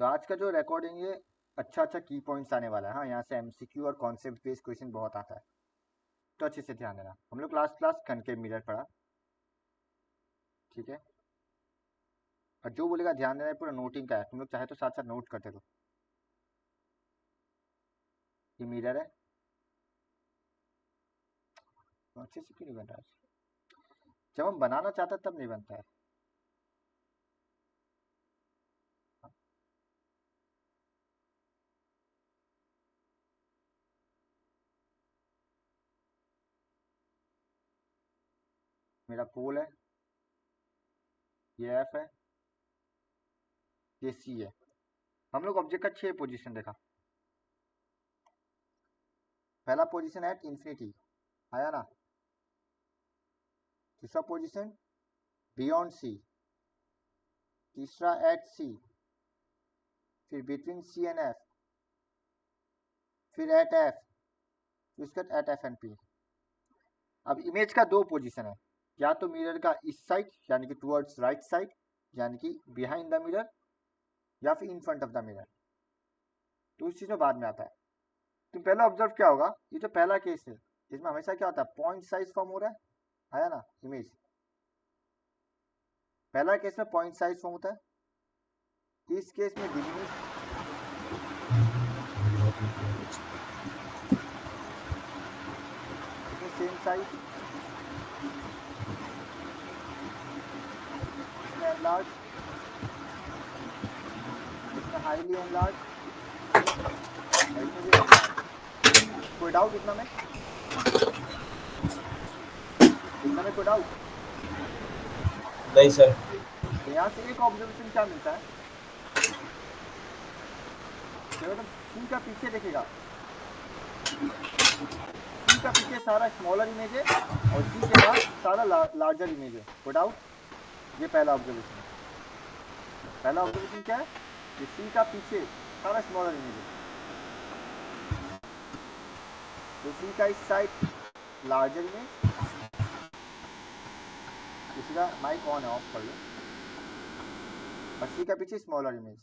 तो आज का जो रिकॉर्डिंग ये अच्छा अच्छा की पॉइंट्स आने वाला है। हाँ, यहाँ से एमसीक्यू और कॉन्सेप्ट बेस्ड क्वेश्चन बहुत आता है, तो अच्छे से ध्यान देना। हम लोग लास्ट क्लास कनकेव मिरर पढ़ा, ठीक है। और जो बोलेगा ध्यान देना है पूरा नोटिंग का है, तुम लोग चाहे तो साथ साथ नोट करते रहो। ये मिरर है, तो अच्छे से क्यों नहीं बन रहा है? जब हम बनाना चाहते हैं तब नहीं बनता है। मेरा पोल है, ये एफ है, ये सी है। हम लोग ऑब्जेक्ट का 6 पोजीशन देखा। पहला पोजीशन एट इंफिनिटी आया ना, दूसरा पोजीशन बियॉन्ड सी, तीसरा एट सी, फिर बिटवीन सी एंड एफ, फिर एट एफ, फिर उसके बाद एट एफ एंड पी। अब इमेज का 2 पोजीशन है, या तो मिरर का इस साइड यानी कि टुवर्ड्स राइट साइड यानी कि बिहाइंड द मिरर, या फिर in front of the mirror. तो उस चीज में बाद में आता है। तुम पहले ऑब्जर्व क्या होगा, ये जो पहला केस है इसमें हमेशा क्या होता है, पॉइंट साइज फॉर्म हो रहा है, आया ना इमेज। पहला केस में पॉइंट साइज फॉर्म होता है, इस केस में डिमिनिश, इसमें सेम साइज, इसमें एनलार्ज, इसमें हाईली एनलार्ज, और इसमें भी एनलार्ज। कोई डाउट इतना में? इतना में कोई डाउट? नहीं सर। तो यहाँ से एक ऑब्जर्वेशन क्या मिलता है, जब तुम सी का पीछे देखेगा, सी का पीछे सारा स्मॉलर इमेज है और सी के बाद सारा लार्जर इमेज है। कोई डाउट? ये पहला ऑब्जर्वेशन है। पहला ऑब्जर्वेशन क्या है कि सी का पीछे सारा स्मॉलर इमेज है, तो सी का इस साइड लार्जर इमेज, किसी का माइक ऑन है, ऑफ कर लो, और सी का पीछे स्मॉलर इमेज।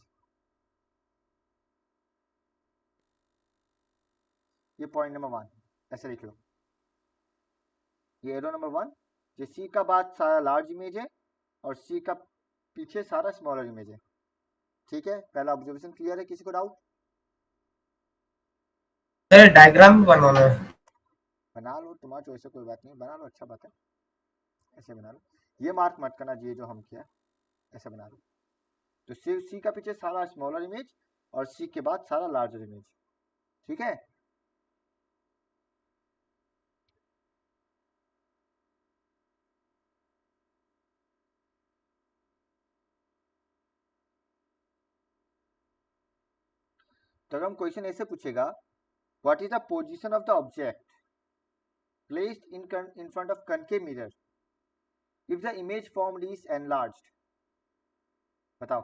ये पॉइंट नंबर 1 ऐसे लिख लो। ये एरो नंबर 1, ये सी का बाद सारा लार्ज इमेज है और सी का पीछे सारा स्मॉलर इमेज है, ठीक है। पहला ऑब्जर्वेशन क्लियर है? किसी को डाउट? सर डायग्राम भी बनाना है। बना लो, तुम्हारा चॉइस है, कोई बात नहीं, बना लो, अच्छा बात है, ऐसे बना लो। ये मार्क मत करना, ये जो हम किया ऐसे बना लो। तो सी का पीछे सारा स्मॉलर इमेज और सी के बाद सारा लार्जर इमेज, ठीक है। तो अगर हम क्वेश्चन ऐसे पूछेगा, what is the position of the object placed in front of concave mirror if the image formed is enlarged, बताओ।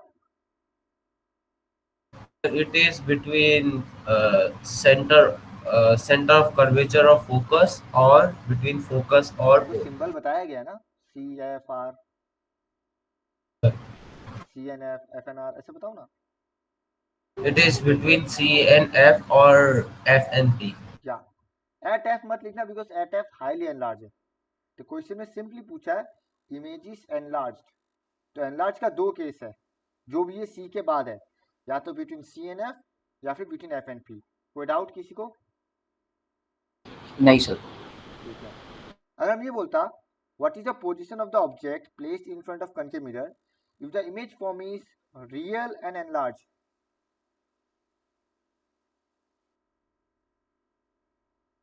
It is between center of curvature of focus or between focus or देखो pole. Symbol बताया गया ना, C F R, C N F, F N R, ऐसे बताओ ना। It is between C and F or F and P. क्या eight F मत लिखना, because at F highly enlarge है। तो क्वेश्चन में सिंपली पूछा है इमेजेस एनलार्ज्ड, तो एनलार्ज का 2 केस है, जो भी ये सी के बाद है, या तो बिटवीन सी एंड एफ या फिर बिटवीन एफ एंड पी। कोई डाउट किसी को? नहीं सर। ठीक है। अगर हम ये बोलता what is the position of the object placed in front of concave mirror if the image form is real and enlarge,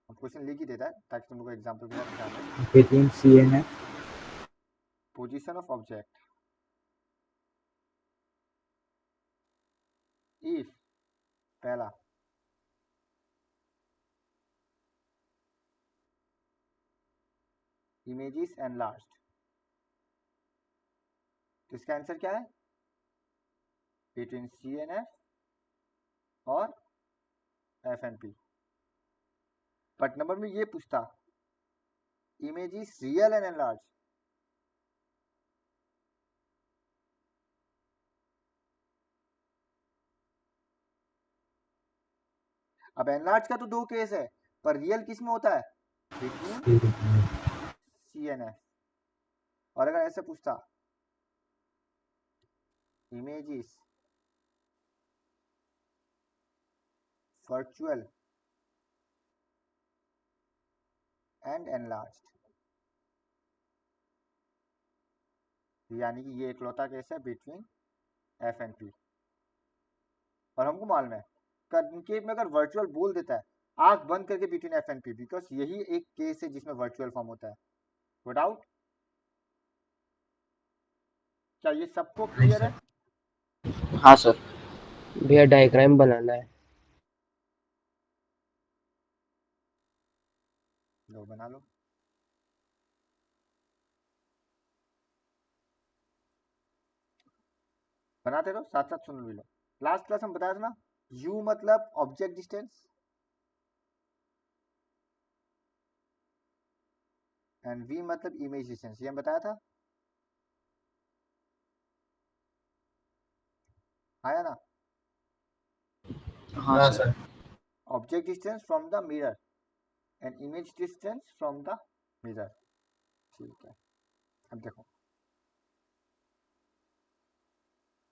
हम क्वेश्चन लिख ही देता है ताकि तुम लोग को एग्जांपल के साथ ध्यान रहे। Between C and F, position of object if, पहला, इमेजेस एनलार्ज्ड, तो इसका आंसर क्या है, बिटवीन सी एंड एफ और F and P. But number में ये पूछता image is real and enlarge, अब एनलार्ज का तो दो केस है, पर रियल किस में होता है? Between C and F. और अगर ऐसे पूछता image is virtual and enlarged, यानी कि ये इकलौता केस है बिटवीन एफ एंड पी। और हमको मालूम है कनकेव में अगर वर्चुअल बोल देता है आंख बंद करके between F and P, because यही एक केस है जिसमें वर्चुअल फॉर्म होता है। No doubt? क्या ये सबको क्लियर है? हाँ सर। भैया डायग्राम बनाना है। लो बना लो। बनाते रहो, साथ साथ सुन भी लो। लास्ट क्लास हम बताया था ना, यू मतलब ऑब्जेक्ट डिस्टेंस एंड वी मतलब इमेज डिस्टेंस, ये हम बताया था, आया ना? हाँ हाँ sir. Sir. Object distance from the mirror and image distance from the mirror. ठीक है, अब देखो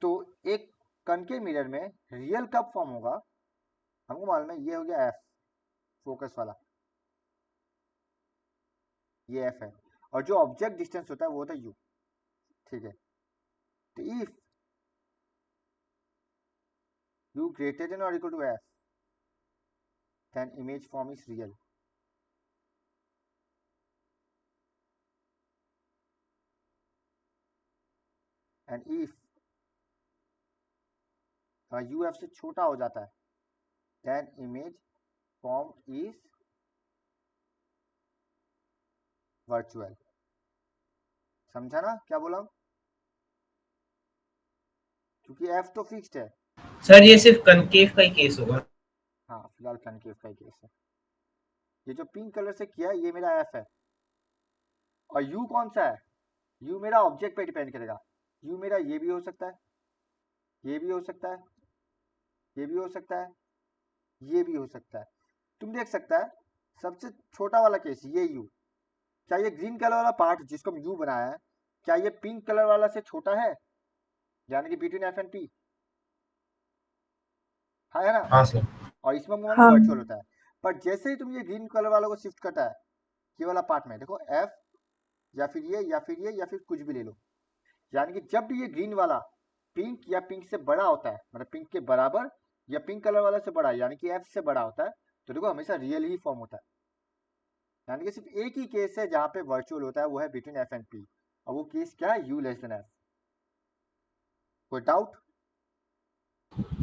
तो एक कनकेव मिरर में रियल कब फॉर्म होगा? हमको मालूम है, ये हो गया एफ फोकस वाला, ये एफ है, और जो ऑब्जेक्ट डिस्टेंस होता है वो होता है यू। ठीक है, तो इफ यू ग्रेटर देन और equal to F then image form is real. And if uf से छोटा हो जाता है then image form is virtual. समझा ना क्या बोला? क्योंकि f तो फिक्स्ड है। सर ये सिर्फ कनकेव का ही केस होगा। हाँ फिलहाल कनकेव का ही केस है। ये जो पिंक कलर से किया है ये मेरा f है, और u कौन सा है? u मेरा ऑब्जेक्ट पे डिपेंड करेगा। u मेरा ये भी हो सकता है, ये भी हो सकता है, ये भी हो सकता है, ये भी हो सकता है। तुम देख सकता है सबसे छोटा वाला केस ये u, क्या ये ग्रीन कलर वाला पार्ट जिसको हम यू बनाया है, क्या ये पिंक कलर वाला से छोटा है? यानी कि बिटवीन एफ एंड पी है ना? हाँ सर। और इसमें हाँ। वर्चुअल होता है। पर जैसे ही तुम ये ग्रीन कलर वाला को शिफ्ट करता है ये वाला पार्ट में, देखो एफ या फिर ये या फिर ये या फिर कुछ भी ले लो, यानी कि जब भी ये ग्रीन वाला पिंक या पिंक से बड़ा होता है, मतलब पिंक के बराबर या पिंक कलर वाला से बड़ा, यानी कि एफ से बड़ा होता है, तो देखो हमेशा रियल ही फॉर्म होता है। यानी कि सिर्फ एक ही केस है जहां पे वर्चुअल होता है, वो है बिटवीन एफ एंड पी, और वो केस क्या है? You less than F. कोई डाउट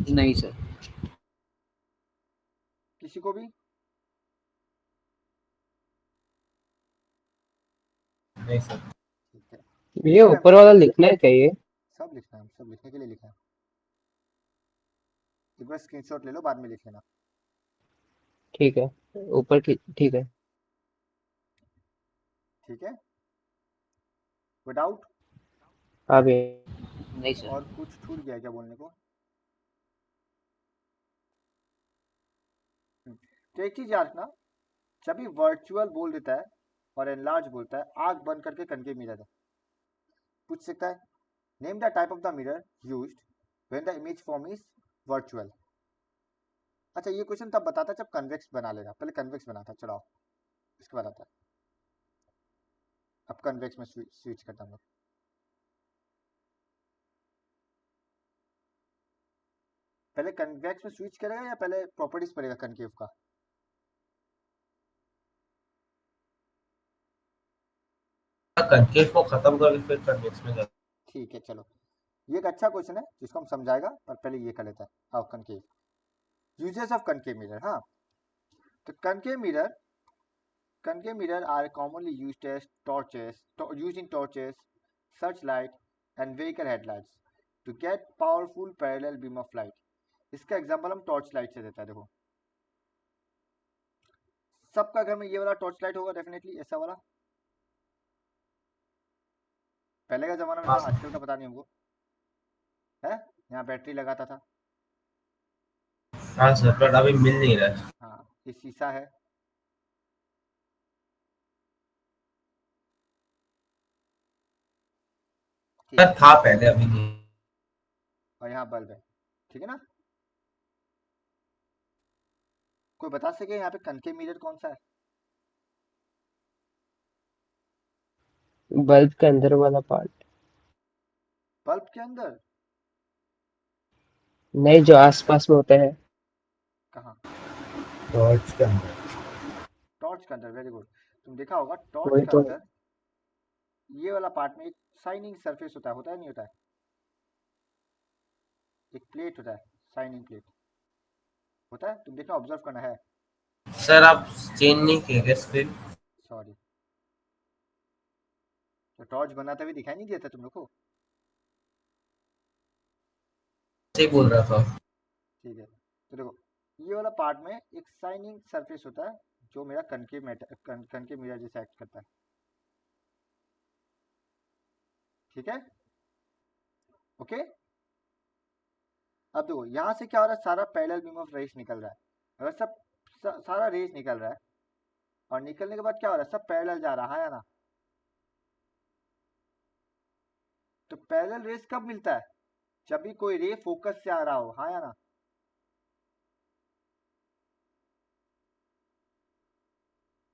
नहीं सर। किसी को भी? नहीं सर। ठीक है, भैया ऊपर वाला लिखना है क्या ये? सब लिखना है, सब लिखने के लिए लिखा है। एक बार स्क्रीनशॉट ले लो, बाद में लिख लेना। ठीक है, ऊपर की ठीक है। ठीक है, कोई डाउट? हाँ भैया। नहीं सर। और कुछ छूट गया क्या बोलने को? तो एक चीज याद रखना, जब भी वर्चुअल बोल देता है और एनलार्ज बोलता है, आंख बंद करके कनकेव मिरर है। पूछ सकता है name the type of the mirror used when the image form is virtual. अच्छा ये क्वेश्चन तब बताता जब कन्वेक्स बना लेगा, पहले कन्वेक्स बनाता, चलाओ इसके बाद आता है। अब कन्वेक्स में स्विच करता हूँ। पहले कन्वेक्स में स्विच करेगा या पहले प्रॉपर्टीज पड़ेगा कनकेव का? कनकेव को खत्म करके फिर कन्वेक्स में जाते ठीक है चलो, ये एक अच्छा क्वेश्चन है जिसको हम समझाएगा, पर पहले ये कर लेता है। आओ concave, uses of concave mirror. हाँ, तो concave mirror are commonly used as torches, used in torches, searchlight and vehicle headlights to get powerful parallel beam of light. इसका एग्जांपल हम टॉर्च लाइट से देता है। देखो सबका घर में ये वाला टॉर्च लाइट होगा डेफिनेटली, ऐसा वाला। पहले का जमाना में था, आजकल का पता नहीं हमको है। यहाँ बैटरी लगाता था, हाँ सर, पर अभी मिल नहीं रहा है। हाँ, ये शीशा है, ठीक सर है, था पहले, अभी नहीं। और यहाँ बल्ब है, ठीक है ना। कोई बता सके यहाँ पे कनकेव मिरर कौन सा है? बल्ब के अंदर वाला पार्ट। बल्ब के अंदर? नहीं, जो आसपास में होता है। कहाँ? टॉर्च के अंदर। टॉर्च के अंदर, वेरी गुड। तुम देखा होगा टॉर्च वही के तो। अंदर ये वाला पार्ट में एक शाइनिंग सरफेस होता है नहीं होता है? एक प्लेट होता है, शाइनिंग प्लेट होता है, तुम देखना, ऑब्जर्व करना है। सर आप चेंज नहीं किए क्या स्क्रीन? सॉरी, तो टॉर्च बनाते हुए दिखाई नहीं दिया था तुम लोग को? सही बोल रहा था। ठीक है, तो देखो ये वाला पार्ट में एक शाइनिंग सरफेस होता है जो मेरा कनकेव मिरर जैसा एक्ट करता है, ठीक है, ओके। अब देखो यहाँ से क्या हो रहा है, सारा पैरेलल बीम ऑफ रेज निकल रहा है। अगर सारा रेज निकल रहा है और निकलने के बाद क्या हो रहा है, सब पैरेलल जा रहा है ना। तो पैरेलल रेज कब मिलता है? जब भी कोई रे फोकस से आ रहा हो, हाँ या ना।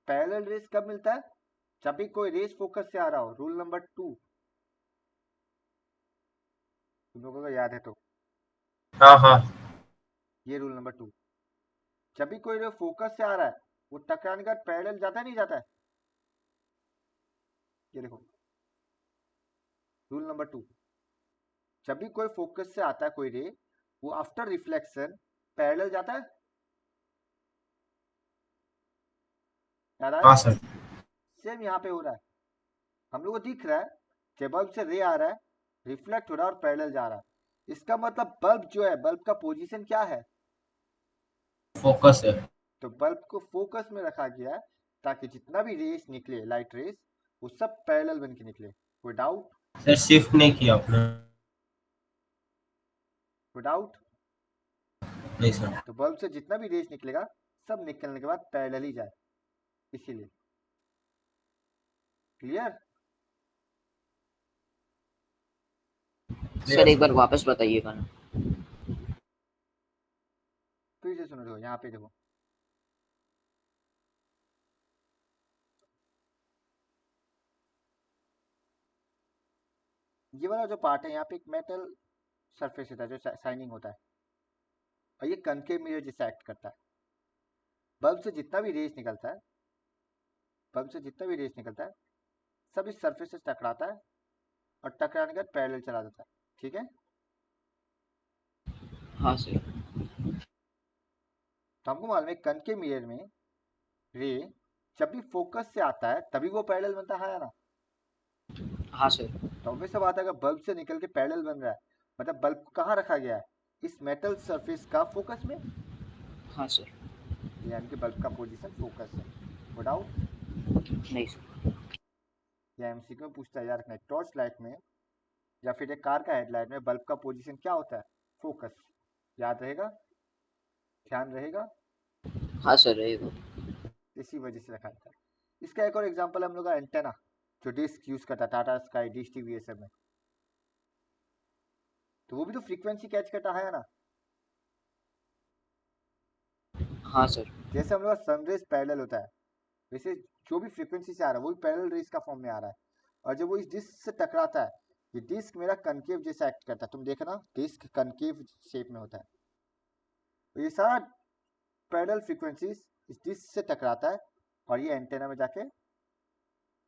पैरेलल रेज कब मिलता है? जब भी कोई रेज फोकस से आ रहा हो। रूल नंबर 2 तुम लोगों को याद है तो? हाँ हाँ। ये रूल नंबर 2, जब भी कोई रे फोकस से आ रहा है वो टकराने का पैरेलल जाता है नहीं जाता है? ये देखो रूल नंबर 2, जब भी कोई फोकस से आता है कोई रे, वो आफ्टर रिफ्लेक्शन पैरेलल जाता है, याद आया? हाँ सर। सेम यहाँ पे हो रहा है, हम लोग को दिख रहा है कि बल्ब से रे आ रहा है, रिफ्लेक्ट हो रहा है और पैरेलल जा रहा है। इसका मतलब बल्ब जो है, बल्ब का पोजीशन क्या है? फोकस है। तो बल्ब को फोकस में रखा गया है ताकि जितना भी रेस निकले, लाइट रेस, वो सब पैरेलल बन के निकले। कोई डाउट? सर शिफ्ट नहीं किया आपने? कोई डाउट? नहीं सर। तो बल्ब से जितना भी रेस निकलेगा सब निकलने के बाद पैरेलल ही जाए, इसीलिए। क्लियर? सर एक बार वापस बताइएगा ना। फिर से सुनो, देखो यहाँ पे देखो, ये वाला जो पार्ट है यहाँ पे एक मेटल सरफेस होता है जो शाइनिंग होता है, और ये कनकेव मिरर जैसा एक्ट करता है। बल्ब से जितना भी रेस निकलता है, बल्ब से जितना भी रेस निकलता है, सब इस सरफेस से टकराता है और टकराने के बाद पैरेलल चला जाता है, ठीक है। हाँ सर। तो हमको मालूम है कनकेव मिरर में रे जब भी फोकस से आता है तभी वो पैरेलल बनता है ना। हाँ सर। तो ऑब्वियस सा बात है, अगर बल्ब से निकल के पैरेलल बन रहा है, मतलब बल्ब को कहाँ रखा गया है? इस मेटल सरफेस का फोकस में, हाँ सर। यानी कि बल्ब का पोजीशन फोकस है। No doubt? नहीं सर। या एमसीक्यू में पूछता है, याद रखना, टॉर्च लाइट में या फिर एक कार का हेडलाइट में बल्ब का पोजीशन क्या होता है? फोकस। याद रहेगा? ध्यान रहेगा? हाँ सर रहेगा। इसी वजह से रखा जाता है। इसका एक और एग्जांपल हम लोग का एंटेना, जो डिस्क यूज करता है टाटा स्काई, डिश टीवी, ये सब में, तो वो भी तो फ्रीक्वेंसी कैच करता है ना। हाँ सर। जैसे हम लोग का सनरेज पैरेलल होता है, वैसे जो भी फ्रीक्वेंसी से आ रहा है वो भी पैरेलल रेज का फॉर्म में आ रहा है। और जब वो इस डिस्क से टकराता है, ये डिस्क मेरा कनकेव जैसा एक्ट करता है, तुम देखना डिस्क कनकेव शेप में होता है, तो ये सारा पैरेलल फ्रीक्वेंसीज इस डिस्क से टकराता है और ये एंटेना में जाके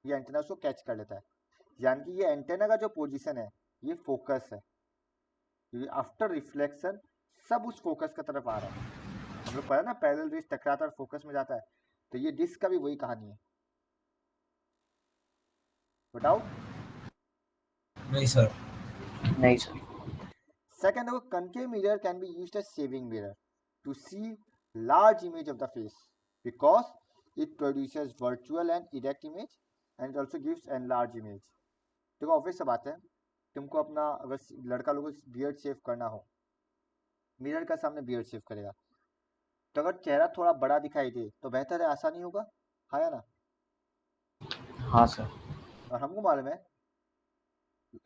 ये एंटेना उसको कैच कर लेता है। यानी कि ये एंटेना का जो पोजीशन है ये फोकस है, क्योंकि आफ्टर रिफ्लेक्शन सब उस फोकस का तरफ आ रहा है। हम लोग पढ़ा ना, पैरेलल रेज टकराता है और फोकस में जाता है, तो ये डिस्क का भी वही कहानी है। डाउट? नहीं सर। नहीं sir. Second, a concave mirror can be used as saving mirror to see large image of the face because it produces virtual and erect image and it also gives enlarged image. देखो obvious सा बात है, तुमको अपना अगर लड़का लोगों को बियर्ड शेव करना हो, मिरर का सामने बियर्ड शेव करेगा, तो अगर चेहरा थोड़ा बड़ा दिखाई दे तो बेहतर है, आसानी होगा, हाँ या ना? हाँ सर। और हमको मालूम है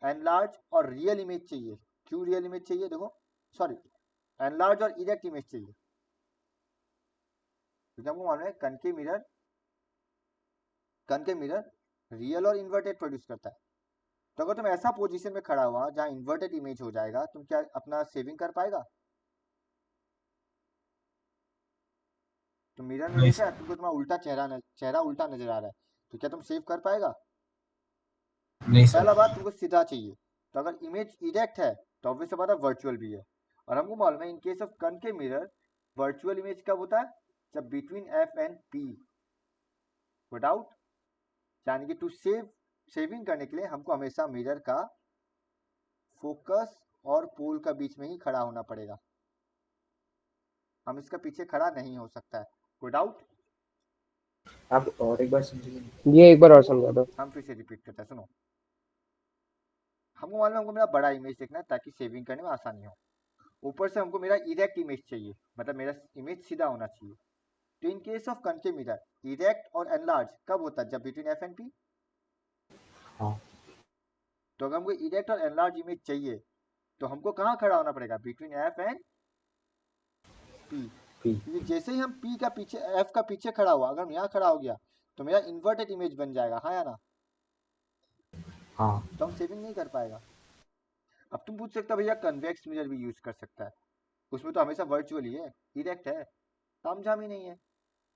एनलार्ज और रियल इमेज चाहिए। क्यों रियल इमेज चाहिए? देखो, सॉरी, एनलार्ज और इरेक्ट इमेज चाहिए, क्योंकि हमको मालूम है कन के मिरर रियल और इन्वर्टेड प्रोड्यूस करता है। तो अगर तुम ऐसा पोजीशन में खड़ा हुआ जहां इन्वर्टेड इमेज हो जाएगा, तुम क्या अपना सेविंग कर पाएगा? तो मिरर में नहीं देखा है, सर। तुमको तुम्हारा उल्टा चेहरा उल्टा नजर आ रहा है, तो क्या तुम सेव कर पाएगा? नहीं सर। पहला बात, तुमको सीधा चाहिए। तो अगर इमेज इरेक्ट है तो ऑब्वियस बात है वर्चुअल भी है। और हमको मालूम है इन केस ऑफ कन के मिरर वर्चुअल इमेज कब होता है? जब between F and P, without, यानी कि टू सेविंग करने के लिए हमको हमेशा मिरर का फोकस और पोल का बीच में ही खड़ा होना पड़ेगा, हम इसका पीछे खड़ा नहीं हो सकता है, विदाउट। आप और एक बार समझिए। ये एक बार और समझा दो। हम फिर से रिपीट करते हैं, सुनो। हमको मालूम है हमको मेरा बड़ा इमेज देखना है ताकि सेविंग करने में आसानी हो। ऊपर से हमको मेरा इरेक्ट इमेज चाहिए, मतलब मेरा इमेज सीधा होना चाहिए। तो in case of concave mirror erect और एनलार्ज कब होता है? जब बिटवीन एफ एंड पी। हाँ। तो अगर हमको इरेक्ट और एनलार्ज इमेज चाहिए तो हमको कहाँ खड़ा होना पड़ेगा? Between F and P. क्योंकि जैसे ही हम पी का पीछे, एफ का पीछे खड़ा हुआ, अगर हम यहाँ खड़ा हो गया तो मेरा इन्वर्टेड इमेज बन जाएगा, हाँ या ना? हाँ। तो हम सेविंग नहीं कर पाएगा। अब तुम पूछ सकते हो भैया कन्वेक्स मिरर भी यूज कर सकता है, उसमें तो हमेशा वर्चुअल ही है, इरेक्ट है, तामझाम ही नहीं है।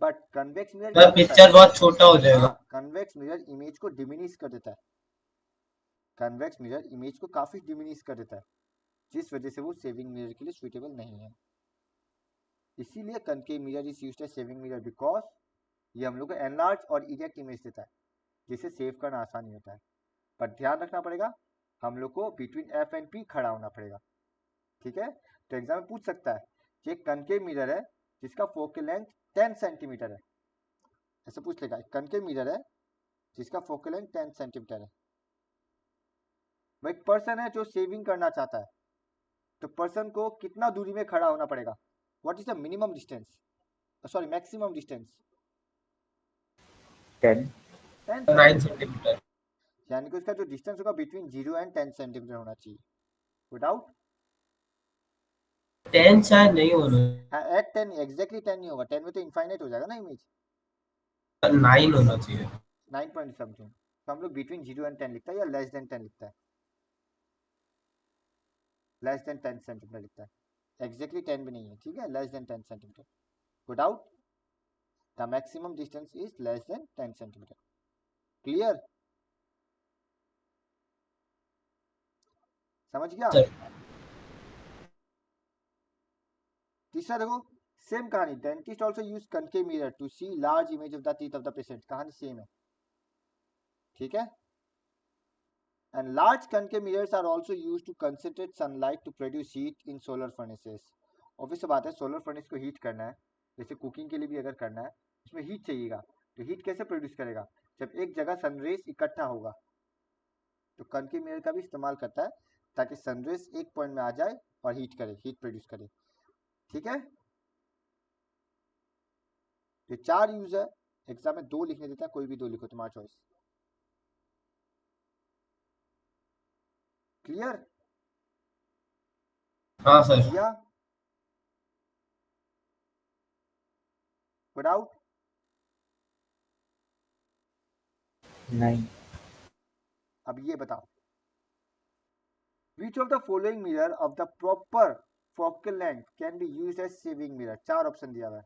बट कन्वेक्स मिरर क्या सर करता पिक्चर है? बहुत छोटा हो जाएगा। हाँ, कन्वेक्स मिरर इमेज को डिमिनिश कर देता है, कन्वेक्स मिरर इमेज को काफी डिमिनिश कर देता है, जिस वजह से वो सेविंग मिरर के लिए सुइटेबल नहीं है। इसीलिए concave mirror is used as saving mirror because ये हम लोग को एनलार्ज और इरेक्ट इमेज देता है, जिससे सेव करना आसानी होता है। पर ध्यान रखना पड़ेगा, हम लोग को बिटवीन एफ एंड पी खड़ा होना पड़ेगा, ठीक है? तो एग्जाम में पूछ सकता है कि एक कनकेव मिरर है जिसका फोकल लेंथ 10 सेंटीमीटर है, ऐसा पूछ लेगा। एक कनकेव मिरर है जिसका फोकल लेंथ 10 सेंटीमीटर है, वो एक पर्सन है जो सेविंग करना चाहता है, तो पर्सन को कितना दूरी में खड़ा होना पड़ेगा? What is the minimum distance, sorry maximum distance? 10। 10 9 centimetre, centimetre. यानी कि उसका जो डिस्टेंस होगा बिटवीन 0 एंड 10 सेंटीमीटर होना चाहिए, विदाउट 10 शायद नहीं होना। एट 10, एग्जैक्टली 10 नहीं होगा, 10 में तो इनफाइनाइट हो जाएगा ना इमेज, 9 होना चाहिए। 9 पॉइंट समथिंग। तो हम लोग बिटवीन 0 एंड 10 लिखता है या लेस देन 10 लिखता है? लेस देन 10 सेंटीमीटर लिखता है, एग्जैक्टली 10 भी नहीं है, ठीक है, less than 10 centimetre, without the maximum distance is less than 10 centimetre. Clear? समझ गया? सर। तीसरा देखो, सेम कहानी, dentist also use concave mirror to see large image of the teeth of the patient, कहानी सेम है, ठीक है? And large concave mirrors are also used to concentrate sunlight to produce heat in solar furnaces. Obvious बात है, solar furnace को heat करना है, जैसे कुकिंग के लिए भी अगर करना है, उसमें हीट चाहिएगा। तो हीट कैसे प्रोड्यूस करेगा? जब एक जगह सनरेज इकट्ठा होगा, तो कनकेव मिरर का भी इस्तेमाल करता है ताकि सनरेज एक पॉइंट में आ जाए और हीट करे, हीट प्रोड्यूस करे, ठीक है? ये 4 यूज है, एग्जाम में 2 लिखने देता है, कोई भी 2 लिखो, तुम्हारा चॉइस। क्लियर? हाँ सर। या विदाउट? नहीं। अब ये बताओ, which of the following mirror of the proper focal length can be used as saving mirror? 4 option दिया हुआ है,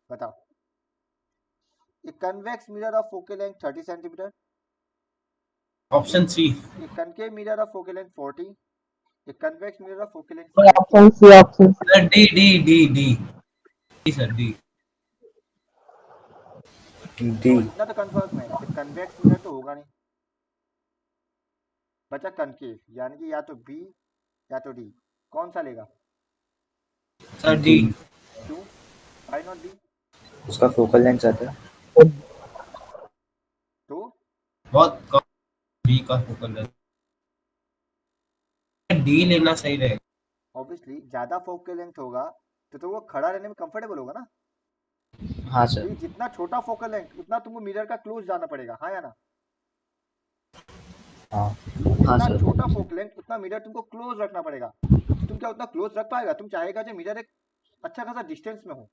बताओ। A convex mirror of focal length 30 centimetre, option C. a concave mirror of focal length 40, a convex mirror of focal length 60। Option C, option C. Sir D D D D D sir D. D. तो इतना तो confirm है कि convex mirror तो होगा नहीं, बचा concave, यानी कि या तो बी या तो डी, कौन सा लेगा? Sir D. क्यों? Why not D? उसका फोकल लेंथ ज्यादा है। तो बहुत कम बी का फोकल है, डी लेना सही रहेगा। ऑब्वियसली ज़्यादा फोकल लेंथ होगा तो वो खड़ा रहने में कंफर्टेबल होगा ना। हाँ तो सर। ये जितना छोटा फोकल लेंथ उतना तुमको मिरर का क्लोज जाना पड़ेगा, हाँ या ना। हाँ हाँ जितना सर। छोटा फोकल लेंथ उतना मिरर तुमको क्लोज रखना पड़ेगा। तो तुम क्या उतना क्लोज रख पाएगा? तुम चाहेगा जो मिरर एक अच्छा खासा डिस्टेंस में हो,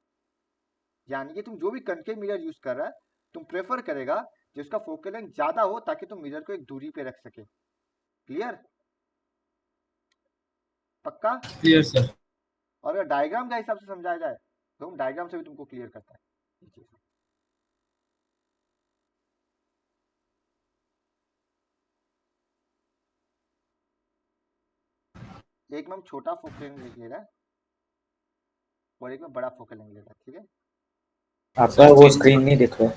यानी कि तुम जो भी कनकेव मिरर यूज कर रहा है तुम प्रेफर करेगा जिसका फोकल लेंथ ज्यादा हो ताकि तुम मिरर को एक दूरी पे रख सके। क्लियर? पक्का? Clear sir. और अगर डायग्राम का हिसाब से समझाया जाए तो हम डायग्राम से भी तुमको क्लियर करता है ये चीज। एक में हम छोटा फोकल लेंथ ले रहा है और एक में बड़ा फोकल लेंथ ले रहा है, ठीक है। आपका वो स्क्रीन नहीं दिख रहा।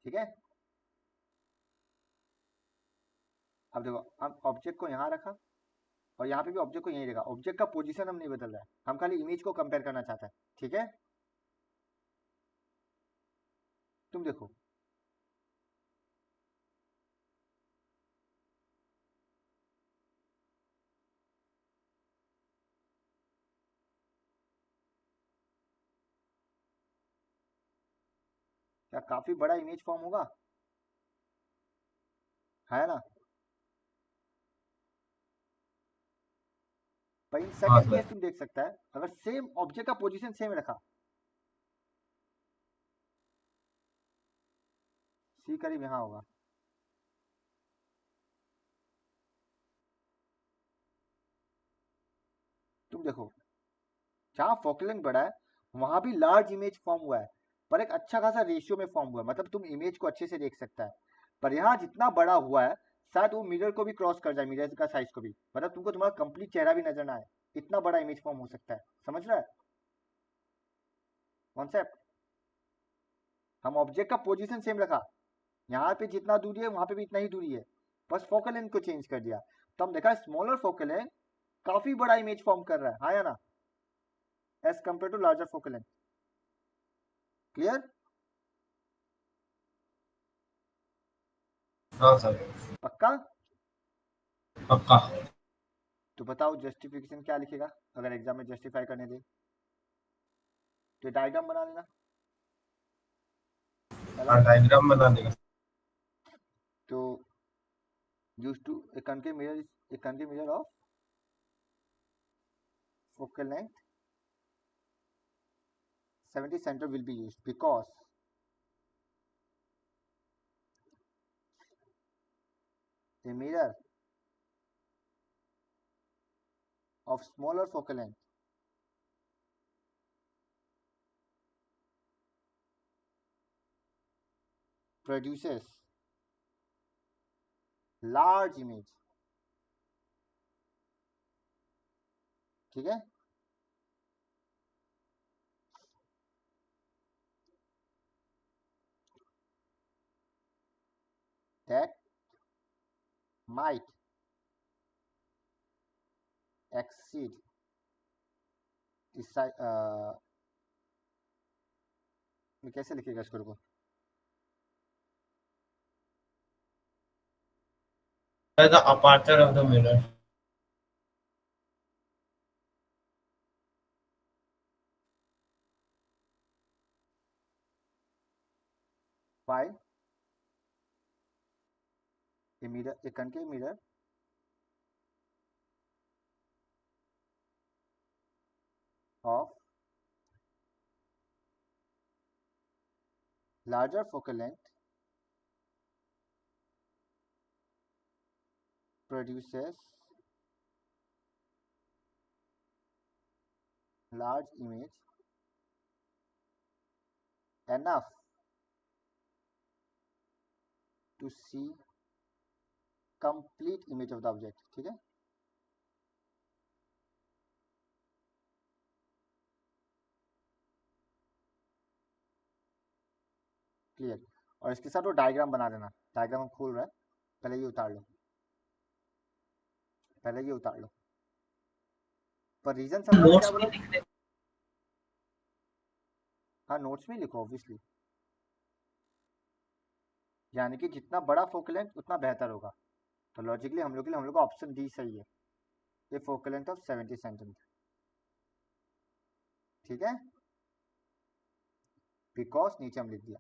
ठीक है, अब देखो हम ऑब्जेक्ट को यहाँ रखा और यहाँ पे भी ऑब्जेक्ट को यहीं रखा। ऑब्जेक्ट का पोजीशन हम नहीं बदल रहा है, हम खाली इमेज को कंपेयर करना चाहते हैं, ठीक है। तुम देखो क्या काफी बड़ा इमेज फॉर्म होगा, है ना। पर इन हाँ सेकंड सर। केस तुम देख सकता है अगर सेम ऑब्जेक्ट का पोजीशन सेम रखा, सी करीब यहाँ होगा, तुम देखो जहाँ फोकल लेंथ बड़ा है वहां भी लार्ज इमेज फॉर्म हुआ है पर एक अच्छा खासा रेशियो में फॉर्म हुआ है, मतलब तुम इमेज को अच्छे से देख सकता है। पर यहाँ जितना बड़ा हुआ है शायद वो मिरर को भी क्रॉस कर जाए, मिरर का साइज को भी, मतलब तुमको तुम्हारा कंप्लीट चेहरा भी नजर ना आए, इतना बड़ा इमेज फॉर्म हो सकता है। समझ रहा है कॉन्सेप्ट? हम ऑब्जेक्ट का पोजीशन सेम रखा, यहाँ पे जितना दूरी है वहां पे भी इतना ही दूरी है, बस फोकल लेंथ को चेंज कर दिया। तो हम देखा स्मॉलर फोकल लेंथ काफी बड़ा इमेज फॉर्म कर रहा है, हाँ या ना, as compare to larger focal length. Clear? हाँ सर। पक्का? पक्का। तो बताओ जस्टिफिकेशन क्या लिखेगा अगर एग्जाम में जस्टिफाई करने दे तो डायग्राम बना लेना पहला। हाँ डायग्राम बना देगा। तो use to a concave mirror of focal length 70 center will be used because a mirror of smaller focal length produces large image, ठीक है। that might exceed the size मैं कैसे लिखेगा इसको, रुको। The aperture of the mirror. while a concave mirror of larger focal length produces large image enough to see complete image of the object, ठीक है। Clear? और इसके साथ वो डायग्राम बना देना, डायग्राम हम खोल रहा है, पहले ये उतार लो, पहले ये उतार लो। पर रीजन समझा मैं क्या नोट्स बोला में हूँ? लिख दे। हाँ नोट्स में लिखो ऑब्वियसली, यानी कि जितना बड़ा फोकल लेंथ उतना बेहतर होगा। तो लॉजिकली हम लोग का ऑप्शन डी सही है, ये फोकल लेंथ ऑफ 70 सेंटीमीटर, ठीक है, बिकॉज नीचे हम लिख दिया।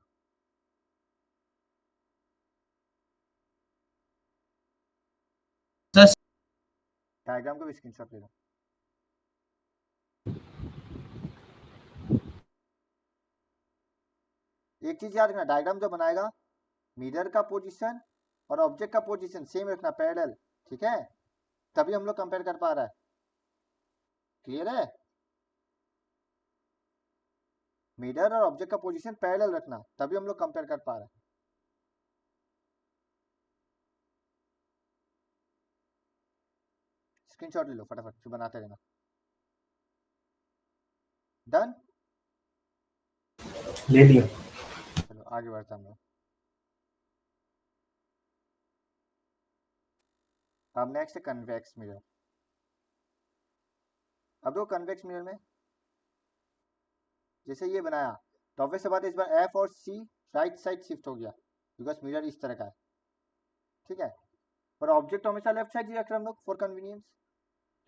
सर डायग्राम को भी स्क्रीनशॉट ले लो। एक चीज याद रखना, डायग्राम जो बनाएगा मिरर का पोजीशन और ऑब्जेक्ट का पोजीशन सेम रखना, पैरेलल, ठीक है, तभी हम लोग कंपेयर कर पा रहा है। क्लियर है? मिरर और ऑब्जेक्ट का पोजीशन पैरेलल रखना, तभी हम लोग कंपेयर कर पा रहे हैं। स्क्रीनशॉट ले लो फटाफट, फिर बनाते रहना। डन? ले लिया। चलो आगे बढ़ते हम लोग। अब नेक्स्ट है कन्वेक्स मिरर। अब दो कन्वेक्स मिरर में जैसे ये बनाया, तो ऑब्वियस बात है इस बार एफ और सी राइट साइड शिफ्ट हो गया, बिकॉज मिरर इस तरह का है, ठीक है, पर ऑब्जेक्ट हमेशा लेफ्ट साइड ही रख रहे हम लोग फॉर कन्वीनियंस।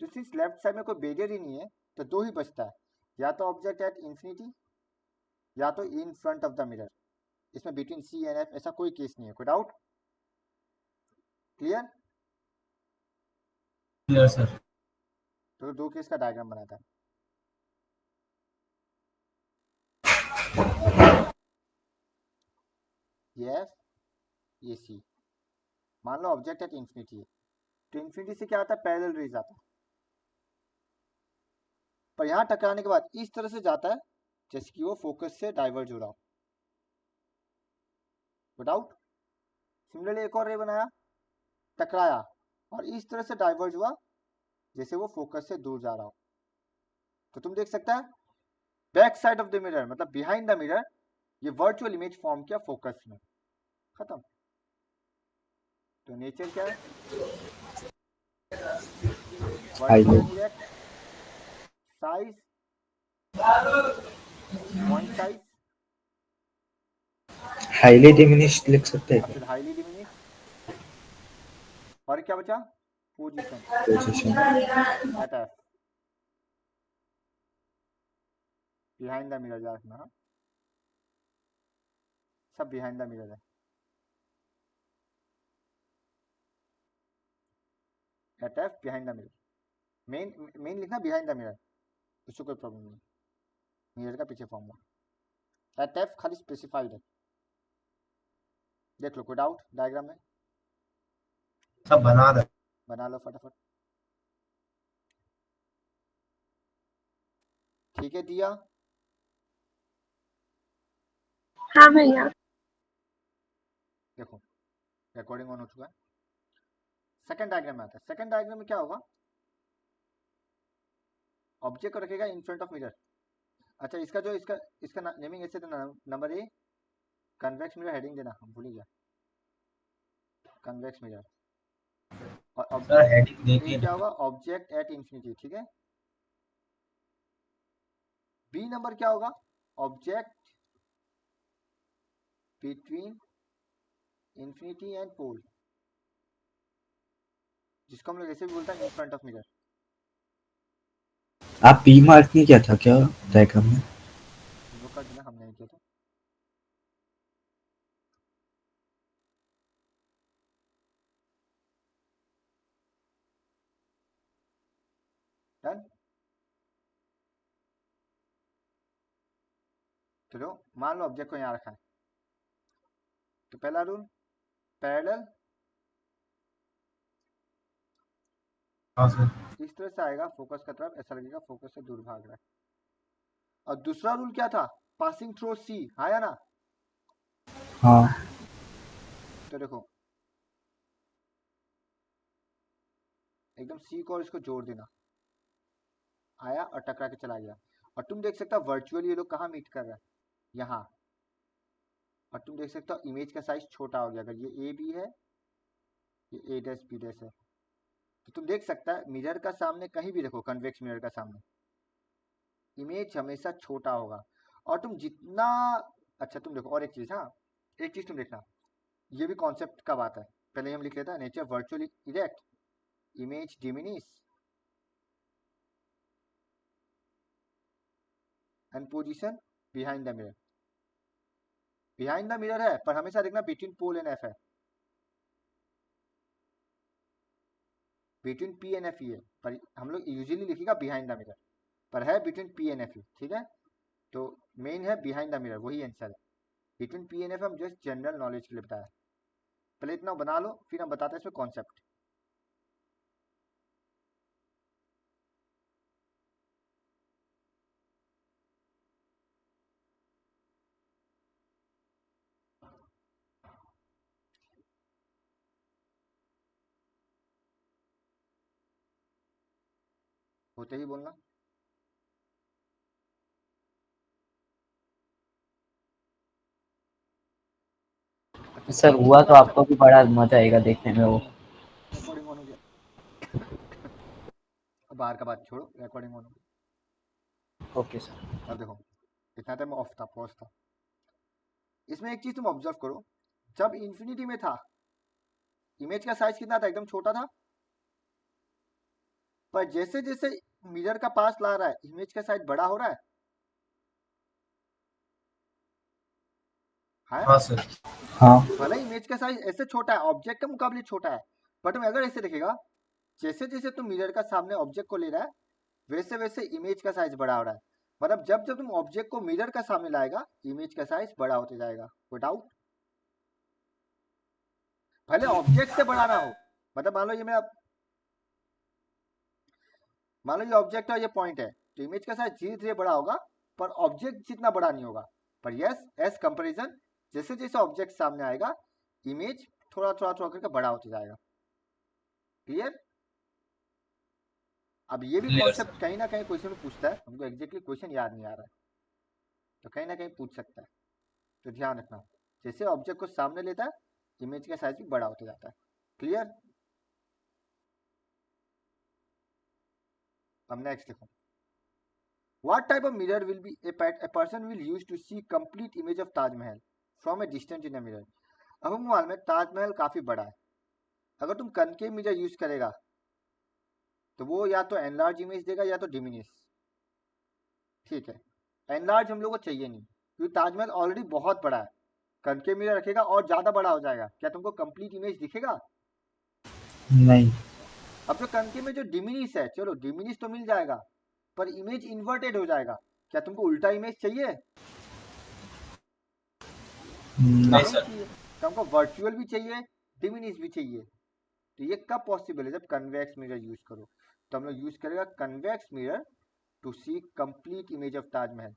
तो सिंस लेफ्ट साइड में कोई बेरियर ही नहीं है, तो दो ही बचता है, या तो ऑब्जेक्ट एट इंफिनिटी या तो in front of the mirror. इसमें बिटवीन सी एंड एफ ऐसा कोई केस नहीं है, कोई डाउट? क्लियर? Clear sir. तो दो केस का डायग्राम बनाता है। ये एफ, ये सी। मान लो ऑब्जेक्ट एट इंफिनिटी है, तो इंफिनिटी से क्या आता है, पैरेलल रेज आता है, पर यहाँ टकराने के बाद इस तरह से जाता है जैसे कि वो फोकस से डाइवर्ज हो रहा हो। डाउट? सिमिलरली एक और रे बनाया, टकराया और इस तरह से डाइवर्ज हुआ जैसे वो फोकस से दूर जा रहा हो। तो तुम देख सकता है back side of the mirror, मतलब बिहाइंड द मिरर, ये वर्चुअल इमेज फॉर्म किया फोकस में, खत्म। तो नेचर क्या है, vertical size, point size, highly diminished लिख सकते हैं फिर हाईली डिमिनिश, और क्या बचा, position position. At F, behind the mirror याद रखना, सब बिहाइंड द मिरर है। At F behind the mirror, main लिखना बिहाइंड द मिरर, उससे कोई प्रॉब्लम नहीं, मिरर का पीछे फॉर्म हुआ। एट एफ खाली स्पेसिफाइड है, देख लो, कोई डाउट डायग्राम में? सब बना रहे। बना लो फटाफट। ठीक है दिया? हाँ भैया। देखो रिकॉर्डिंग ऑन हो चुका है। सेकंड डायग्राम में आता है, सेकंड डायग्राम में क्या होगा, ऑब्जेक्ट को रखेगा इन फ्रंट ऑफ मिरर। अच्छा इसका जो इसका नेमिंग ऐसे देना, number a convex mirror, heading देना, हम भूल ही गया, कन्वेक्स मिरर। और सर हेडिंग ऑब्जेक्ट देखिए क्या होगा, ऑब्जेक्ट एट इंफिनिटी, ठीक है। बी नंबर क्या होगा, object between infinity and pole, जिसको हम लोग ऐसे भी बोलते हैं इन फ्रंट ऑफ मिरर। आप पी मार्क नहीं किया था क्या डायग्राम में? हम लोग कर देना, हम नहीं किया था। डन? चलो मान लो ऑब्जेक्ट को यहाँ रखा है, तो पहला रूल पैरेलल, हाँ सर। इस तरह से आएगा फोकस का तरफ, ऐसा लगेगा फोकस से दूर भाग रहा है। और दूसरा रूल क्या था, पासिंग थ्रू सी, आया ना? हाँ। तो देखो एकदम सी को और इसको जोड़ देना, आया और टकरा के चला गया। और तुम देख सकते हो वर्चुअली ये लोग कहाँ मीट कर रहा है, यहाँ। और तुम देख सकते हो इमेज का साइज छोटा हो गया, अगर ये ए बी है, ये ए डैश बी डैश है, तो तुम देख सकता है मिरर का सामने कहीं भी देखो, कन्वेक्स मिरर का सामने इमेज हमेशा छोटा होगा। और तुम जितना, अच्छा तुम देखो और एक चीज, हाँ एक चीज तुम देखना, ये भी कॉन्सेप्ट का बात है, पहले हम लिख लेते हैं nature virtually erect, image diminish and position behind the mirror. Behind the mirror है पर हमेशा देखना बिटवीन पोल एंड एफ है, बिटवीन पी एंड एफ ही है, पर हम लोग यूजुअली लिखेगा बिहाइंड द मिरर, पर है बिटवीन पी एंड एफ ही, ठीक है। तो मेन है बिहाइंड द मिरर, वही आंसर है। बिटवीन पी एंड एफ हम जस्ट जनरल नॉलेज के लिए बताया। पहले इतना बना लो फिर हम बताते हैं इसमें कॉन्सेप्ट। होते ही बोलना। सर हुआ तो आपको भी बड़ा मजा आएगा देखने में वो। रिकॉर्डिंग ऑन हो गया। बाहर का बात छोड़ो, रिकॉर्डिंग ऑन हो गया। Okay sir. अब देखो इतना टाइम ऑफ था, पॉज था। इसमें एक चीज तुम ऑब्जर्व करो, जब इंफिनिटी में था इमेज का साइज कितना था, एकदम छोटा था, पर जैसे जैसे मिरर का पास ला रहा है इमेज का साइज बड़ा हो रहा है। हाँ सर। हाँ भले इमेज का साइज ऐसे छोटा है, ऑब्जेक्ट के मुकाबले छोटा है, बट तुम अगर ऐसे देखेगा जैसे जैसे तुम मिरर का सामने ऑब्जेक्ट को ले रहा है वैसे वैसे इमेज का साइज बड़ा हो रहा है। मतलब जब जब तुम ऑब्जेक्ट को मिरर का सामने लाएगा इमेज का साइज बड़ा होते जाएगा। कोई डाउट? भले ऑब्जेक्ट से बड़ा ना हो, मतलब मान लो ये ऑब्जेक्ट है, ये पॉइंट है, तो इमेज का साइज धीरे धीरे बड़ा होगा पर ऑब्जेक्ट जितना बड़ा नहीं होगा। पर यस एज कंपेरिजन जैसे जैसे ऑब्जेक्ट सामने आएगा इमेज थोड़ा थोड़ा थोड़ा करके बड़ा होते जाएगा। क्लियर? अब ये भी Clear, कॉन्सेप्ट sir. कहीं ना कहीं क्वेश्चन में पूछता है, हमको एग्जैक्टली क्वेश्चन याद नहीं आ रहा है तो कहीं ना कहीं पूछ सकता है, तो ध्यान रखना जैसे ऑब्जेक्ट को सामने लेता है इमेज का साइज भी बड़ा होते जाता है। क्लियर? अब नेक्स्ट देखो, what type of mirror will be a person will use to see complete image of Taj Mahal from a distance in a mirror। अब हमको मालूम है ताजमहल काफी बड़ा है, अगर तुम कनकेव मिरर यूज करेगा तो वो या तो एनलार्ज इमेज देगा या तो डिमिनिश। ठीक है, एनलार्ज हम लोग को चाहिए नहीं क्योंकि ताजमहल ऑलरेडी बहुत बड़ा है, कनकेव मिरर रखेगा और ज्यादा बड़ा हो जाएगा, क्या तुमको कंप्लीट इमेज दिखेगा? नहीं। अब जो कनकेव में जो डिमिनिश है, चलो डिमिनिश तो मिल जाएगा पर इमेज इन्वर्टेड हो जाएगा, क्या तुमको उल्टा इमेज चाहिए? नहीं नहीं सर। चाहिए। तो हमको वर्चुअल भी चाहिए डिमिनिश भी चाहिए, तो ये कब पॉसिबल है? जब कन्वेक्स मिरर यूज करो, तो हम लोग यूज करेगा convex mirror to see complete image of Taj Mahal,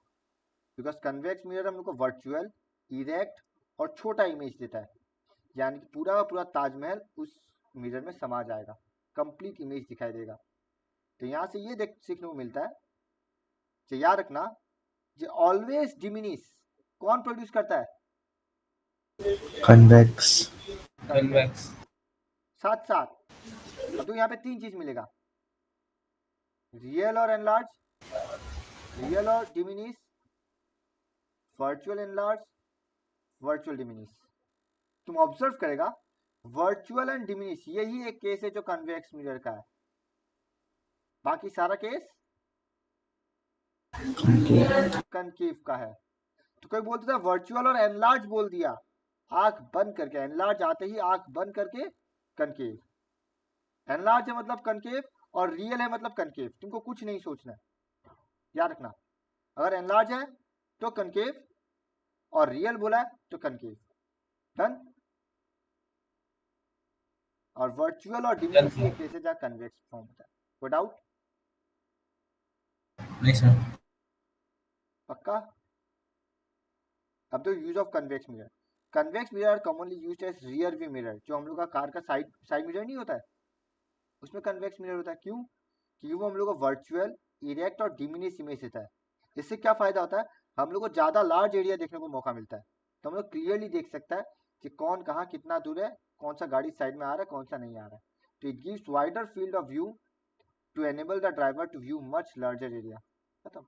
because convex mirror हम लोग को वर्चुअल, इरेक्ट और छोटा इमेज देता है, यानी कि पूरा का पूरा ताजमहल उस मिरर में समा जाएगा, कंप्लीट इमेज दिखाई देगा। तो यहाँ से ये देख सीखने को मिलता है, तो याद रखना जो ऑलवेज डिमिनिश कौन प्रोड्यूस करता है? कन्वेक्स। Convex. साथ साथ अब तो यहाँ पे तीन चीज मिलेगा, रियल और एनलार्ज, रियल और diminish, virtual enlarge, virtual diminish. तुम ऑब्जर्व करेगा वर्चुअल एंड डिमिनिश यही एक केस है जो कन्वेक्स मिरर का है, बाकी सारा केस कनकेव का है। तो कोई बोलता था वर्चुअल और एनलार्ज बोल दिया, आंख बंद करके, एनलार्ज आते ही आंख बंद करके कनकेव, एनलार्ज है मतलब कनकेव और रियल है मतलब कनकेव, तुमको कुछ नहीं सोचना है, याद रखना। अगर एनलार्ज है तो कनकेव और रियल बोला है तो कनकेव, डन। और वर्चुअल और डिमिनिश ये केस है जहाँ कन्वेक्स फॉर्म होता है। कोई डाउट? नहीं सर। पक्का? अब तो use of convex mirror, convex mirror are commonly used as rear view mirror, जो हम लोग का कार का साइड मिरर नहीं होता है उसमें कन्वेक्स मिरर होता है। क्यों? क्योंकि वो हम लोग को वर्चुअल, इरेक्ट और डिमिनिश इमेज देता है। इससे क्या फायदा होता है? हम लोग को ज्यादा लार्ज एरिया देखने को मौका मिलता है, तो हम लोग क्लियरली देख सकता है कि कौन कहाँ कितना दूर है, कौन सा गाड़ी साइड में आ रहा है, कौन सा नहीं आ रहा है। तो it gives wider field of view to enable the driver to view much larger area. खत्म,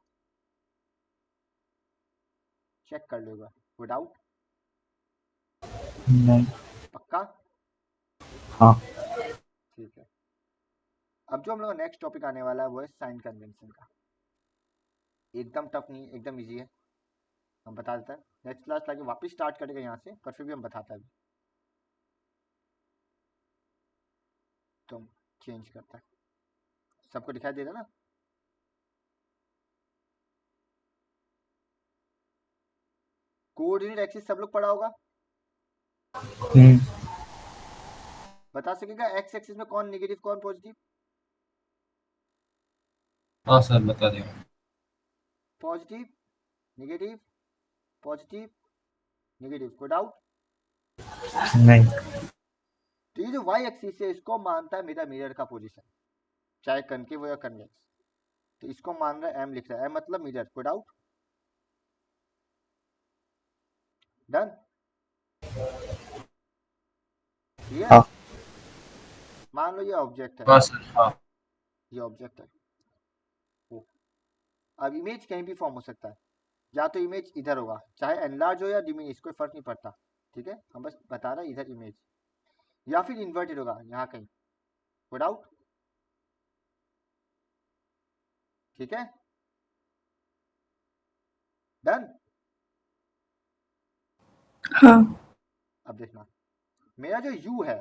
चेक कर लो। कोई डाउट? नहीं। पक्का? हाँ। ठीक है, अब जो हम लोग नेक्स्ट टॉपिक आने वाला है वो है साइन कन्वेंशन का। एकदम टफ नहीं, एकदम इजी है, हम बता देते हैं। नेक्स्ट क्लास लाके वापस स्टार्ट करेगा यहाँ से, पर फिर भी हम बताते हैं। तो हम चेंज करता है, सबको दिखाई दे रहा है ना? कोऑर्डिनेट एक्सिस सब लोग पढ़ा होगा, हम्म, बता सकेगा एक्स एक्सिस में कौन नेगेटिव कौन पॉजिटिव? हाँ सर बता दें। पॉजिटिव नेगेटिव, पॉजिटिव नेगेटिव, कोई डाउट? नहीं। तो ये जो वाई एक्सिस है इसको मानता है मेरा मिरर का पोजीशन, चाहे कनकेव हो या कन्वेक्स। तो इसको मान रहा है एम, लिख रहा है एम मतलब मिरर, कोई डाउट? Done, clear? हाँ। मान लो ये ऑब्जेक्ट है, हाँ सर हाँ। ये ऑब्जेक्ट है। ओ, अब इमेज कहीं भी फॉर्म हो सकता है, या तो इमेज इधर होगा, चाहे एनलार्ज हो या डिमिनिश, कोई फर्क नहीं पड़ता, ठीक है, हम बस बता रहे हैं इधर इमेज, या फिर इन्वर्टेड होगा यहाँ कहीं, कोई डाउट? ठीक है, डन। हाँ। अब देखना, मेरा जो u है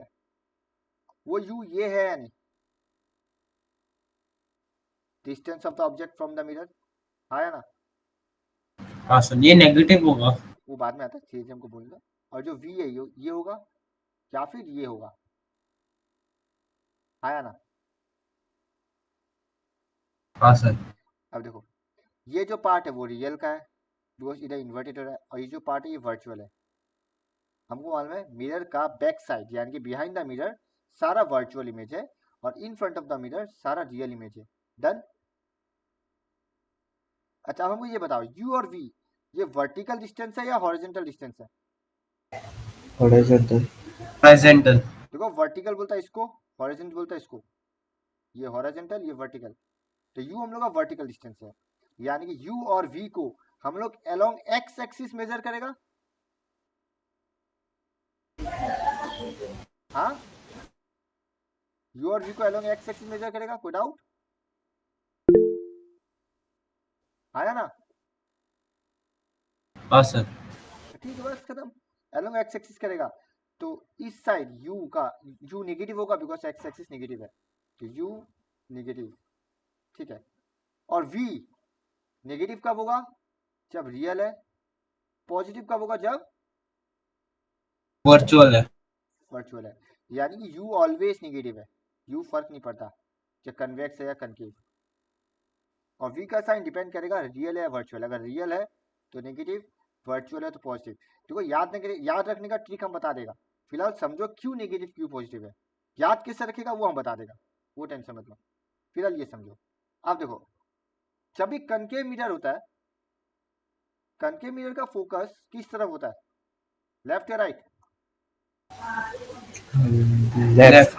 वो u ये है या नहीं? Distance of the object from the mirror, हाँ या ना? हाँ सर ये नेगेटिव होगा। वो बाद में आता है, चीज हमको बोलना। और जो v है ये होगा या फिर ये होगा, हाँ या ना? हाँ सर। अब देखो, ये जो पार्ट है वो रियल का है, बिकॉज इधर इन्वर्टेड हो रहा है, और ये जो पार्ट है ये वर्चुअल है। हमको मालूम है मिरर का बैक साइड यानी कि बिहाइंड द मिरर सारा वर्चुअल इमेज है, और in front of the mirror सारा रियल इमेज है। डन। अच्छा अब हमको ये बताओ, u और v ये वर्टिकल डिस्टेंस है या हॉरिजॉन्टल डिस्टेंस है? हॉरिजॉन्टल। प्रेजेंटल। देखो वर्टिकल बोलता है इसको, हॉरिजॉन्टल बोलता है इसको, ये हॉरिजॉन्टल ये वर्टिकल। तो u हम लोग का वर्टिकल डिस्टेंस है, यानी कि u और v को हम लोग अलोंग x एक्सिस मेजर करेगा। हाँ, u और v को अलोंग x एक्सिस मेजर करेगा, कोई डाउट? आया ना? हाँ सर। ठीक है, बस खत्म, अलोंग x एक्सिस करेगा। तो इस साइड u का u नेगेटिव होगा बिकॉज x एक्सिस नेगेटिव है, तो u नेगेटिव, ठीक है। और v नेगेटिव कब होगा? जब रियल है। पॉजिटिव कब होगा? जब वर्चुअल है। वर्चुअल है, यानी कि u ऑलवेज नेगेटिव है, u फर्क नहीं पड़ता कि कन्वेक्स है या कनकेव। और v का साइन डिपेंड करेगा रियल है या वर्चुअल। अगर रियल है तो नेगेटिव, वर्चुअल है तो पॉजिटिव। देखो याद रखने का ट्रिक हम बता देगा, फिलहाल समझो क्यों नेगेटिव क्यों पॉजिटिव है, याद किससे रखेगा वो हम बता देगा, वो टेंशन मत लो, फिलहाल ये समझो। अब देखो, जब भी कनकेव मिरर होता है, कनकेव मिरर का फोकस किस तरफ होता है, लेफ्ट या राइट? लेफ्ट।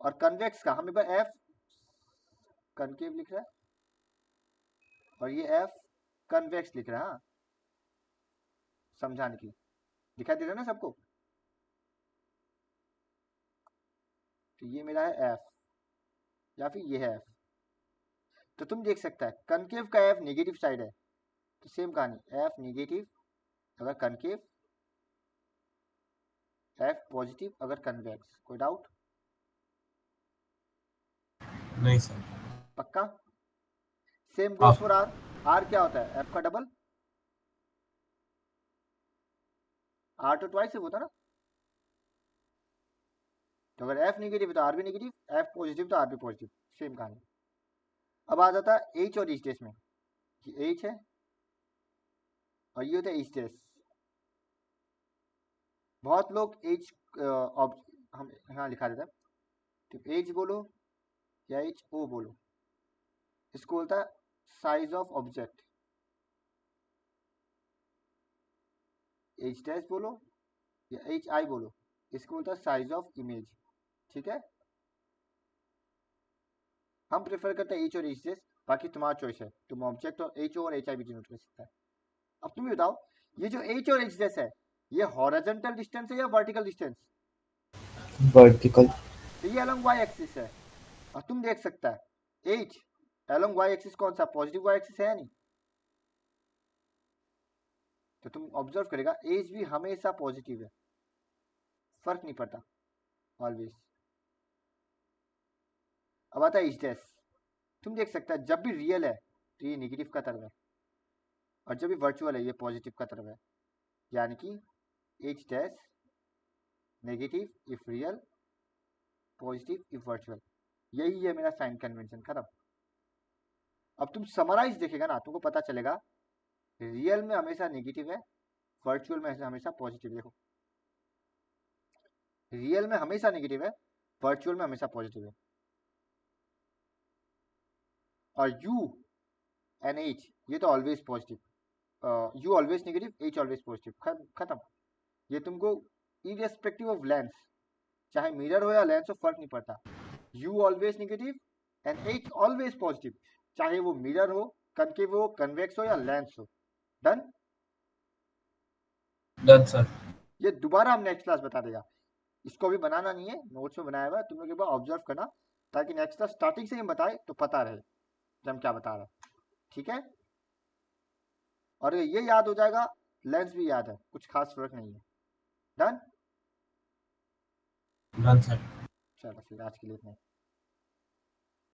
और कन्वेक्स का हम एक बार एफ कनकेव लिख रहा है और ये एफ कन्वेक्स लिख रहा है, हाँ समझाने की, दिखाई दे रहा है ना सबको? तो ये मेरा है एफ या फिर ये है एफ। तो तुम देख सकता है कनकेव का एफ नेगेटिव साइड है, तो सेम कहानी, एफ नेगेटिव अगर कनकेव, एफ पॉजिटिव अगर कन्वेक्स। कोई डाउट? नहीं सर। पक्का? सेम हाँ। Goes for R. आर क्या होता है? एफ का डबल। आर तो ट्वाइस होता है ना, तो अगर एफ नेगेटिव है तो आर भी नेगेटिव, एफ पॉजिटिव तो आर भी पॉजिटिव, सेम कहानी। अब आ जाता है एच और एच डेस में, ये एच है और ये होता है एच डेस। बहुत लोग एच हम यहाँ लिखा देता है, तो एच बोलो या एच ओ बोलो, इसको बोलता है size of object. H dash बोलो या एच आई बोलो, इसको बोलता है साइज ऑफ इमेज, ठीक है। हम प्रेफर करते हैं एच और एच डैश, बाकी तुम्हारा चॉइस है, तुम ऑब्जेक्ट और एच ओ और एच आई भी डिनोट कर सकता है। अब तुम बताओ, ये जो एच और एच डैश है ये हॉरिजॉन्टल डिस्टेंस है या वर्टिकल डिस्टेंस? वर्टिकल। तो ये अलोंग वाई एक्सिस है और तुम देख सकता है एच अलोंग वाई एक्सिस कौन सा पॉजिटिव वाई एक्सिस है या नहीं, तो तुम ऑब्जर्व करेगा एच भी हमेशा पॉजिटिव है, फर्क नहीं पड़ता, ऑलवेज। अब आता है एच डैश, तुम देख सकता है जब भी रियल है तो ये नेगेटिव का तरफ है और जब भी वर्चुअल है ये पॉजिटिव का तरफ है, यानी कि H dash negative if real, positive if virtual, यही है मेरा साइन कन्वेंशन, खत्म। अब तुम समराइज देखेगा ना तुमको पता चलेगा रियल में हमेशा नेगेटिव है, वर्चुअल में हमेशा पॉजिटिव। देखो रियल में हमेशा नेगेटिव है, वर्चुअल में हमेशा पॉजिटिव है। और यू एंड एच ये तो always positive, you always negative H always positive, खत्म। ये तुमको इरेस्पेक्टिव ऑफ लेंस, चाहे मिरर हो या लेंस हो फर्क नहीं पड़ता, you always negative and H always positive, चाहे वो मिरर हो, कनकेव हो, कन्वेक्स हो या लेंस हो। Done done sir. ये दोबारा हम नेक्स्ट क्लास बता देगा, इसको अभी बनाना नहीं है, नोट्स में बनाया हुआ है, तुम लोग एक बार ऑब्जर्व करना ताकि नेक्स्ट क्लास स्टार्टिंग से ही बताए तो पता रहे कि हम क्या बता रहे हैं, ठीक है। और ये याद हो जाएगा, लेंस भी याद है, कुछ खास फर्क नहीं है। Done done sir. चलो फिर आज के लिए इतना ही।